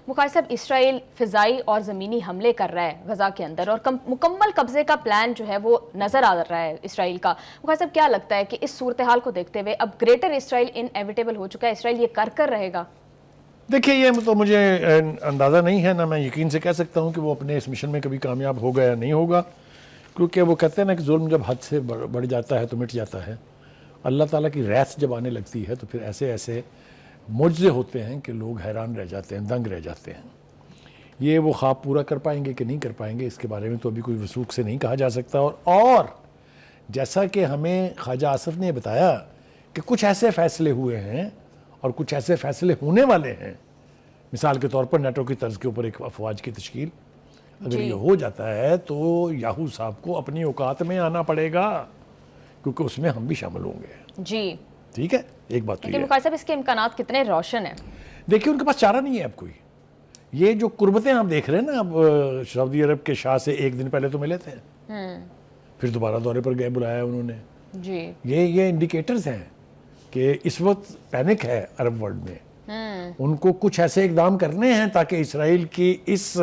بخاری صاحب اسرائیل فضائی اور زمینی حملے کر رہا ہے غزہ کے اندر اور مکمل قبضے کا پلان جو ہے وہ نظر آ رہا ہے اسرائیل کا. بخاری صاحب کیا لگتا ہے کہ اس صورتحال کو دیکھتے ہوئے اب گریٹر اسرائیل انیویٹیبل ہو چکا ہے, اسرائیل یہ کر رہے گا؟ دیکھیے یہ تو مجھے اندازہ نہیں ہے, نہ میں یقین سے کہہ سکتا ہوں کہ وہ اپنے اس مشن میں کبھی کامیاب ہوگا یا نہیں ہوگا, کیونکہ وہ کہتے ہیں نا کہ ظلم جب حد سے بڑھ جاتا ہے تو مٹ جاتا ہے. اللہ تعالیٰ کی ریت جب آنے لگتی ہے تو پھر ایسے ایسے معجزے ہوتے ہیں کہ لوگ حیران رہ جاتے ہیں, دنگ رہ جاتے ہیں. یہ وہ خواب پورا کر پائیں گے کہ نہیں کر پائیں گے اس کے بارے میں تو ابھی کوئی وثوق سے نہیں کہا جا سکتا. اور جیسا کہ ہمیں خواجہ آصف نے بتایا کہ کچھ ایسے فیصلے ہوئے ہیں اور کچھ ایسے فیصلے ہونے والے ہیں, مثال کے طور پر نیٹو کی طرز کے اوپر ایک افواج کی تشکیل, اگر یہ ہو جاتا ہے تو یاہو صاحب کو اپنی اوقات میں آنا پڑے گا, کیونکہ اس میں ہم بھی شامل ہوں گے. جی ٹھیک ہے, ایک بات تو یہ بخاری صاحب اس کے امکانات کتنے روشن ہیں؟ دیکھیے ان کے پاس چارہ نہیں ہے اب کوئی. یہ جو قربتیں آپ دیکھ رہے ہیں نا, اب سعودی عرب کے شاہ سے ایک دن پہلے تو ملے تھے, پھر دوبارہ دورے پر گئے, بلایا انہوں نے. جی یہ انڈیکیٹرز ہیں کہ اس وقت پینک ہے عرب ورلڈ میں. ان کو کچھ ایسے اقدام کرنے ہیں تاکہ اسرائیل کی اس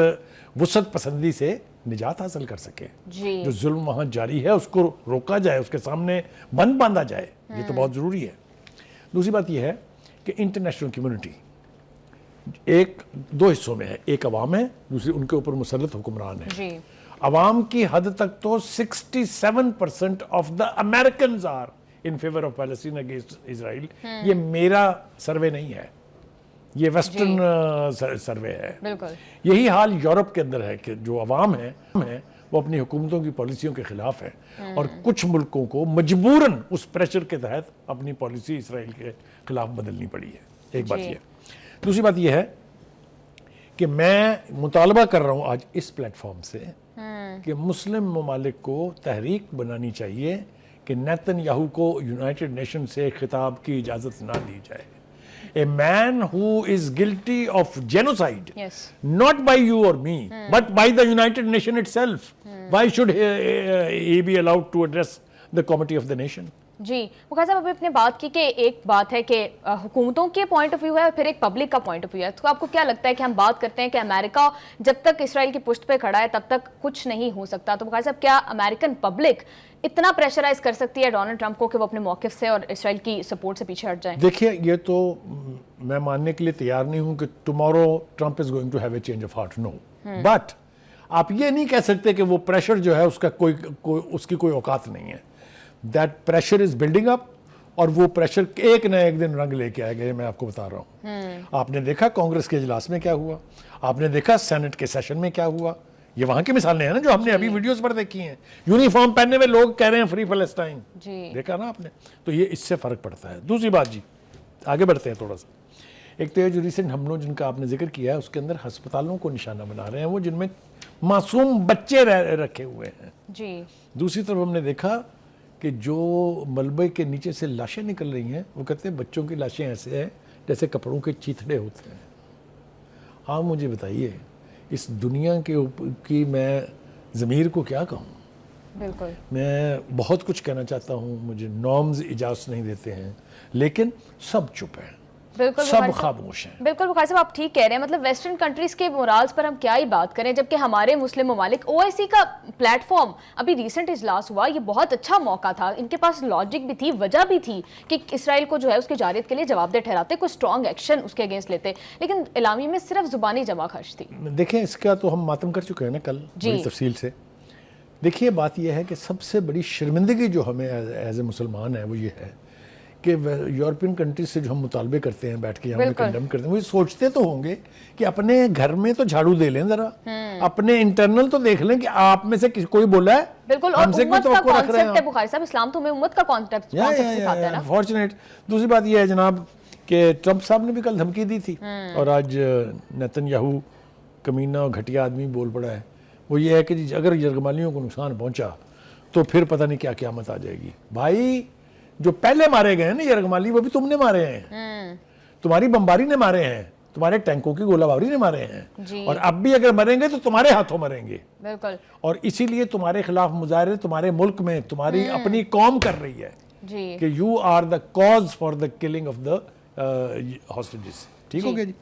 وسعت پسندی سے نجات حاصل کر سکے. جو ظلم وہاں جاری ہے اس کو روکا جائے, اس کے سامنے بند باندھا جائے, یہ تو بہت ضروری ہے. دوسری بات یہ ہے کہ انٹرنیشنل کمیونٹی ایک دو حصوں میں ہے, ایک عوام ہے, دوسری ان کے اوپر مسلط حکمران ہے. عوام کی حد تک تو 67% of the Americans are in favour of Palestine against Israel. یہ میرا سروے نہیں ہے, یہ ویسٹرن سروے ہے. یہی حال یورپ کے اندر ہے کہ جو عوام ہے وہ اپنی حکومتوں کی پالیسیوں کے خلاف ہے, اور کچھ ملکوں کو مجبوراً اس پریشر کے تحت اپنی پالیسی اسرائیل کے خلاف بدلنی پڑی ہے. ایک بات یہ. دوسری بات یہ ہے کہ میں مطالبہ کر رہا ہوں آج اس پلیٹ فارم سے کہ مسلم ممالک کو تحریک بنانی چاہیے کہ نیتن یاہو کو یونائٹڈ نیشن سے خطاب کی اجازت نہ دی جائے. A man who is guilty of genocide, not by you or me, but by the United Nations itself. Why should he be allowed to address the Committee of the Nation? جی بخاری صاحب ابھی اپنے بات کی کہ ایک بات ہے کہ حکومتوں کے پوائنٹ آف ویو ہے اور پھر ایک پبلک کا پوائنٹ آف ویو ہے. تو آپ کو کیا لگتا ہے کہ ہم بات کرتے ہیں کہ امریکہ جب تک اسرائیل کی پشت پہ کھڑا ہے تب تک کچھ نہیں ہو سکتا, تو بخاری صاحب کیا امریکن پبلک اتنا پریشرائز کر سکتی ہے ڈونلڈ ٹرمپ کو کہ وہ اپنے موقف سے اور اسرائیل کی سپورٹ سے پیچھے ہٹ جائیں؟ دیکھیے یہ تو میں ماننے کے لیے تیار نہیں ہوں کہ tomorrow Trump is going to have a change of heart, no. But آپ یہ نہیں کہہ سکتے کہ وہ پریشر جو ہے اس کی کوئی اوقات نہیں ہے. That pressure is building up, اور وہ پریشر ایک نہ ایک دن رنگ لے کے آئے گا, میں آپ کو بتا رہا ہوں. آپ نے دیکھا کانگریس کے اجلاس میں کیا ہوا, آپ نے دیکھا سینٹ کے سیشن میں کیا ہوا. یہ وہاں کی مثالیں ہیں نا جو ہم نے ابھی ویڈیوز پر دیکھی ہیں. یونیفارم پہننے میں لوگ کہہ رہے ہیں فری فلسطین, دیکھا نا آپ نے. تو یہ اس سے فرق پڑتا ہے. دوسری بات جی, آگے بڑھتے ہیں تھوڑا سا. ایک تو یہ جو ریسنٹ حملوں جن کا آپ نے ذکر کیا ہے اس کے اندر ہسپتالوں کو نشانہ بنا رہے ہیں وہ, جن میں معصوم بچے رکھے ہوئے ہیں. دوسری طرف ہم نے دیکھا کہ جو ملبے کے نیچے سے لاشیں نکل رہی ہیں وہ کہتے ہیں بچوں کی لاشیں ایسے ہیں جیسے کپڑوں کے چیتھڑے ہوتے ہیں. آپ مجھے بتائیے اس دنیا کی میں ضمیر کو کیا کہوں. بالکل میں بہت کچھ کہنا چاہتا ہوں, مجھے نارمز اجازت نہیں دیتے ہیں, لیکن سب چپ ہیں, سب خاموش ہیں. بالکل بخاری صاحب آپ ٹھیک کہہ رہے ہیں. مطلب ویسٹرن کنٹریز کے مورالز پر ہم کیا ہی بات کریں, جبکہ ہمارے مسلم ممالک OIC کا پلیٹ فارم ابھی ریسنٹ اجلاس ہوا, یہ بہت اچھا موقع تھا. ان کے پاس لاجک بھی تھی, وجہ بھی تھی کہ اسرائیل کو جو ہے اس کی جارحیت کے لیے جواب دہ ٹھہراتے, کوئی اسٹرانگ ایکشن اس کے اگینسٹ لیتے, لیکن اعلامیے میں صرف زبانی جمع خرچ تھی. دیکھیں اس کا تو ہم ماتم کر چکے ہیں نا کل بڑی تفصیل سے. دیکھیے بات یہ ہے کہ سب سے بڑی شرمندگی جو ہمیں ایز اے مسلمان ہے وہ یہ ہے کہ یورپین کنٹریز سے جو ہم مطالبے کرتے ہیں بیٹھ کے یہاں میں کنڈم کرتے ہیں, وہ سوچتے تو ہوں گے کہ اپنے گھر میں تو جھاڑو دے لیں ذرا, اپنے انٹرنل تو دیکھ لیں کہ آپ میں سے کوئی بولا ہے. بالکل, اور امت کا کانسیپٹ ہے بخاری صاحب, اسلام تو ہمیں امت کا کانسیپٹ سکھاتا ہے نا. فارچونیٹ. دوسری بات یہ ہے جناب کہ ٹرمپ صاحب نے بھی کل دھمکی دی تھی, اور آج نیتن یاہو کمینہ اور گھٹیا آدمی بول پڑا ہے. وہ یہ ہے کہ اگر یرغمالیوں کو نقصان پہنچا تو پھر پتہ نہیں کیا قیامت آ جائے گی. بھائی جو پہلے مارے گئے ہیں نا یرغمالی, وہ بھی تم نے مارے ہیں, تمہاری بمباری نے مارے ہیں, تمہارے ٹینکوں کی گولہ باری نے مارے ہیں, اور اب بھی اگر مریں گے تو تمہارے ہاتھوں مریں گے. بالکل. اور اسی لیے تمہارے خلاف مظاہرے تمہارے ملک میں تمہاری اپنی قوم کر رہی ہے کہ you are the cause for the killing of the hostages. ٹھیک ہو گیا جی.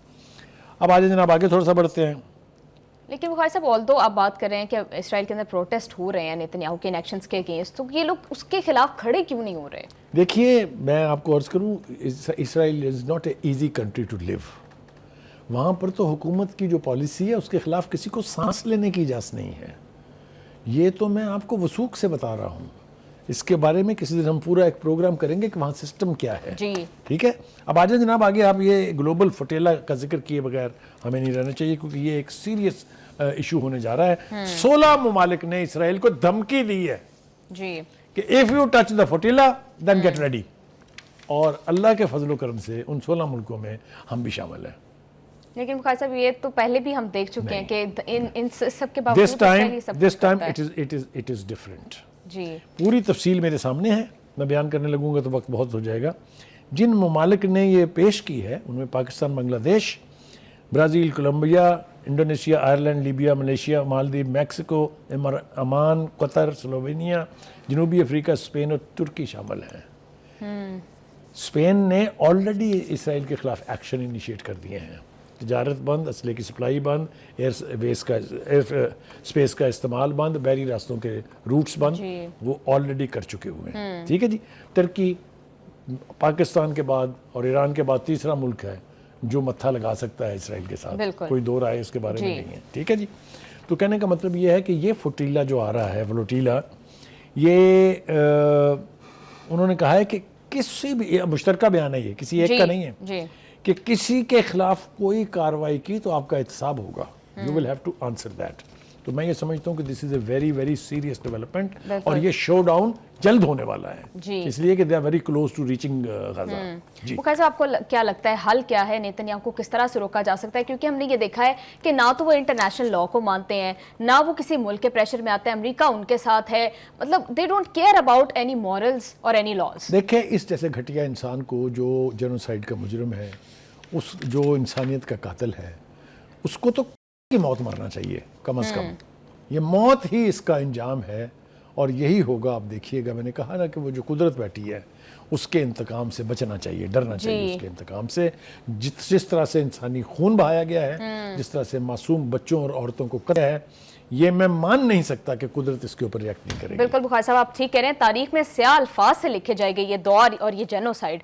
اب آج جناب آگے تھوڑا سا بڑھتے ہیں. لیکن بخاری صاحب آل دو آپ بات کر رہے ہیں کہ اسرائیل کے اندر پروٹیسٹ ہو رہے ہیں نیتنیاہو کے انیکشنز کے اگینسٹ، تو یہ لوگ اس کے خلاف کھڑے کیوں نہیں ہو رہے؟ دیکھیے میں آپ کو عرض کروں، Israel is not a easy country to live. وہاں پر تو حکومت کی جو پالیسی ہے اس کے خلاف کسی کو سانس لینے کی اجازت نہیں ہے. یہ تو میں آپ کو وثوق سے بتا رہا ہوں. اس کے بارے میں کسی دن ہم پورا ایک پروگرام کریں گے کہ وہاں سسٹم کیا ہے. جی ٹھیک ہے. اب آ جائیں جناب آگے. آپ یہ گلوبل فٹیلا کا ذکر کیے بغیر ہمیں نہیں رہنا چاہیے، کیونکہ یہ ایک سیریس ایشو ہونے جا رہا ہے. 16 ممالک نے اسرائیل کو دھمکی دی ہے جی کہ if you touch the flotilla then get ready. اور اللہ کے فضل و کرم سے ان 16 ملکوں میں ہم بھی شامل ہیں. لیکن بخاری صاحب یہ تو پہلے بھی ہم دیکھ چکے ہیں کہ ان سب کے This باوجود time Israel it is different. جی پوری تفصیل میرے سامنے ہے، میں بیان کرنے لگوں گا تو وقت بہت ہو جائے گا. جن ممالک نے یہ پیش کی ہے ان میں Pakistan, Bangladesh, Brazil, Colombia, Indonesia, Ireland, Libya, Malaysia, Maldives, Mexico, Oman, Qatar, Slovenia, جنوبی افریقہ، اسپین اور ترکی شامل ہیں. اسپین نے آلریڈی اسرائیل کے خلاف ایکشن انیشیٹ کر دیے ہیں. تجارت بند، اسلحے کی سپلائی بند، ایئر اسپیس کا استعمال بند، بحری راستوں کے روٹس بند، وہ آلریڈی کر چکے ہوئے ہیں. ٹھیک ہے جی. ترکی پاکستان کے بعد اور ایران کے بعد تیسرا ملک ہے جو متھا لگا سکتا ہے اسرائیل کے ساتھ. کوئی دو رائے اس کے بارے میں نہیں ہے. ٹھیک ہے جی. تو کہنے کا مطلب یہ ہے کہ یہ فٹیلا جو آ رہا ہے، فلوٹیلا، یہ انہوں نے کہا ہے کہ کسی بھی مشترکہ بیان ہے، یہ کسی ایک کا نہیں ہے، کہ کسی کے خلاف کوئی کارروائی کی تو آپ کا احتساب ہوگا. You will have to answer that. تو میں یہ سمجھتا ہوں کہ this is a very very serious development, اور یہ شو ڈاؤن جلد ہونے والا ہے، اس لیے کہ they are very close to reaching Gaza. جی بخاری صاحب آپ کو کیا لگتا ہے حل کیا ہے؟ نیتنیاہو کو کس طرح سے روکا جا سکتا ہے؟ کیونکہ ہم نے یہ دیکھا ہے کہ نہ تو وہ انٹرنیشنل لا کو مانتے ہیں، نہ وہ کسی ملک کے پریشر میں آتے ہیں. امریکہ ان کے ساتھ ہے، مطلب they don't care about any morals اور اینی لاز. دیکھیں اس جیسے گھٹیا انسان کو جو جینوسائیڈ کا مجرم ہے، اس جو انسانیت کا قاتل ہے، اس کو تو کی موت مرنا چاہیے کم از کم. یہ موت ہی اس کا انجام ہے اور یہی ہوگا. آپ دیکھیے گا، میں نے کہا نا کہ وہ جو قدرت بیٹھی ہے اس کے انتقام سے بچنا چاہیے، ڈرنا چاہیے اس کے انتقام سے. جس طرح سے انسانی خون بہایا گیا ہے، جس طرح سے معصوم بچوں اور عورتوں کو قتل ہے، یہ میں مان نہیں سکتا کہ قدرت اس کے اوپر ریئیکٹ نہیں کرے گی. بالکل بخاری صاحب آپ ٹھیک کہہ رہے ہیں. تاریخ میں سیاہ الفاظ سے لکھے جائے گے یہ دور اور یہ جینوسائیڈ.